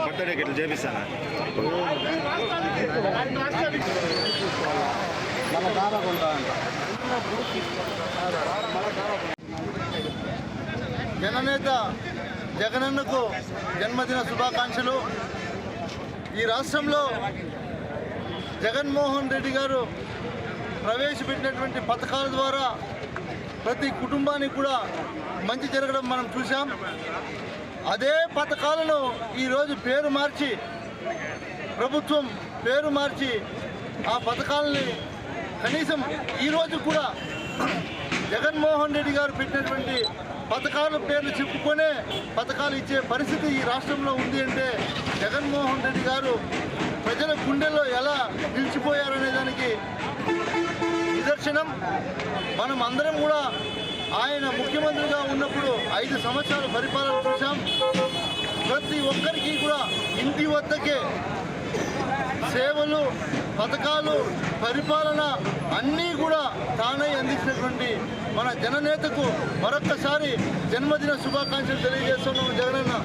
బర్త్డేకి ఇట్లా చేపిస్తాను. జననేత జగనన్నకు జన్మదిన శుభాకాంక్షలు. ఈ రాష్ట్రంలో జగన్మోహన్ రెడ్డి గారు ప్రవేశపెట్టినటువంటి పథకాల ద్వారా ప్రతి కుటుంబానికి కూడా మంచి జరగడం మనం చూసాం. అదే పథకాలను ఈరోజు పేరు మార్చి ప్రభుత్వం పేరు మార్చి ఆ పథకాలని కనీసం ఈరోజు కూడా జగన్మోహన్ రెడ్డి గారు పెట్టినటువంటి పథకాల పేర్లు చెప్పుకొనే పథకాలు ఇచ్చే పరిస్థితి ఈ రాష్ట్రంలో ఉంది అంటే జగన్మోహన్ రెడ్డి గారు ప్రజల గుండెల్లో ఎలా నిలిచిపోయారనే దానికి నిదర్శనం. మనం అందరం కూడా ఆయన ముఖ్యమంత్రిగా ఉన్నప్పుడు 5 సంవత్సరాల పరిపాలన చూసాం. ప్రతి ఒక్కరికి కూడా ఇంటి వద్దకే సేవలు, పథకాలు, పరిపాలన అన్నీ కూడా తానై అందించినటువంటి మన జననేతకు మరొక్కసారి జన్మదిన శుభాకాంక్షలు తెలియజేస్తున్నాం. జగనన్న.